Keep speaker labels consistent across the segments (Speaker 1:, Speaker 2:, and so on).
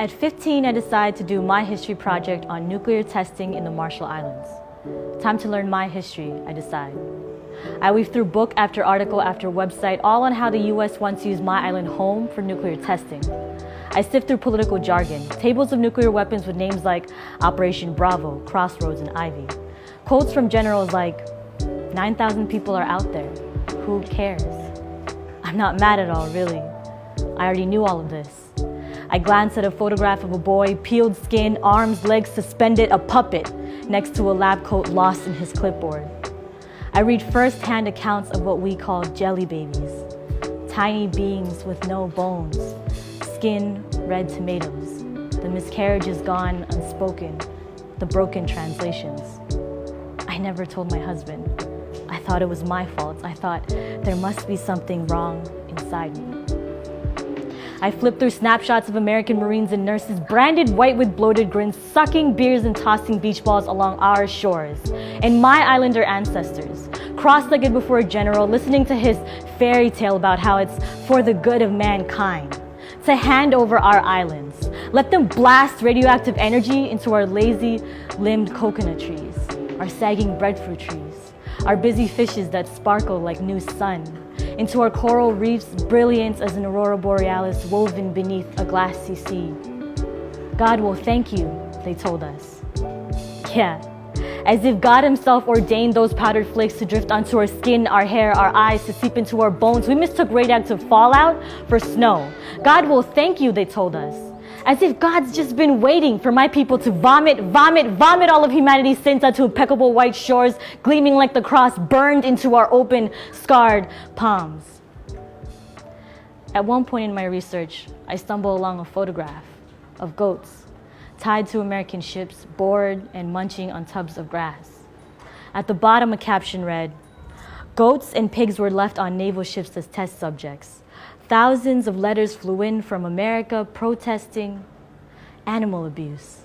Speaker 1: At 15, I decided to do my history project on nuclear testing in the Marshall Islands. Time to learn my history, I decide. I weave through book after article after website, all on how the US wants to use my island home for nuclear testing. I sift through political jargon, tables of nuclear weapons with names like Operation Bravo, Crossroads, and Ivy. Quotes from generals like, 9,000 people are out there. Who cares? I'm not mad at all, really. I already knew all of this. I glance at a photograph of a boy, peeled skin, arms, legs suspended, a puppet, next to a lab coat lost in his clipboard. I read first-hand accounts of what we call jelly babies, tiny beings with no bones, skin, red tomatoes, the miscarriages gone unspoken, the broken translations. I never told my husband. I thought it was my fault. I thought there must be something wrong inside me. I flipped through snapshots of American Marines and nurses, branded white with bloated grins, sucking beers and tossing beach balls along our shores. And my islander ancestors, cross-legged before a general, listening to his fairy tale about how it's for the good of mankind, to hand over our islands. Let them blast radioactive energy into our lazy-limbed coconut trees, our sagging breadfruit trees, our busy fishes that sparkle like new sun, into our coral reefs, brilliant as an aurora borealis woven beneath a glassy sea. God will thank you, they told us. Yeah, as if God himself ordained those powdered flakes to drift onto our skin, our hair, our eyes, to seep into our bones. We mistook radioactive fallout for snow. God will thank you, they told us. As if God's just been waiting for my people to vomit all of humanity's sins onto impeccable white shores, gleaming like the cross burned into our open, scarred palms. At one point in my research, I stumble along a photograph of goats tied to American ships, bored and munching on tubs of grass. At the bottom, a caption read, "Goats and pigs were left on naval ships as test subjects. Thousands of letters flew in from America protesting animal abuse."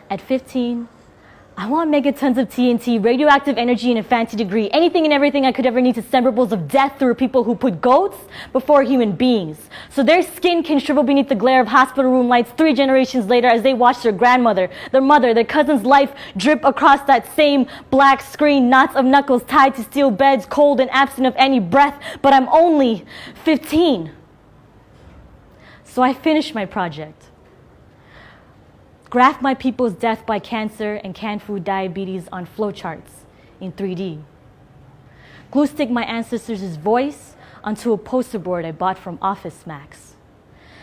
Speaker 1: At 15, I want megatons of TNT, radioactive energy in a fancy degree, anything and everything I could ever need to send ripples of death through people who put goats before human beings, so their skin can shrivel beneath the glare of hospital room lights 3 generations later as they watch their grandmother, their mother, their cousin's life drip across that same black screen, knots of knuckles tied to steel beds, cold and absent of any breath, but I'm only 15. So I finished my project. Graph my people's death by cancer and canned food diabetes on flowcharts in 3D. Glue stick my ancestors' voice onto a poster board I bought from Office Max.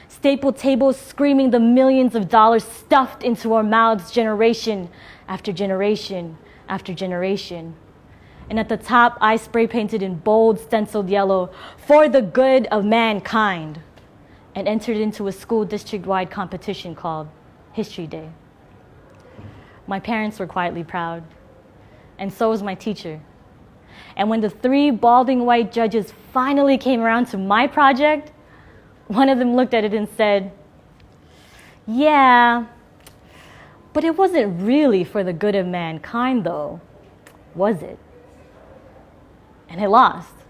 Speaker 1: Staple tables screaming the millions of dollars stuffed into our mouths generation after generation after generation. And at the top, I spray painted in bold stenciled yellow, "For the good of mankind," and entered into a school district-wide competition called History Day. My parents were quietly proud, and so was my teacher. And when the 3 balding white judges finally came around to my project, one of them looked at it and said, "Yeah, but it wasn't really for the good of mankind though, was it?" And it lost.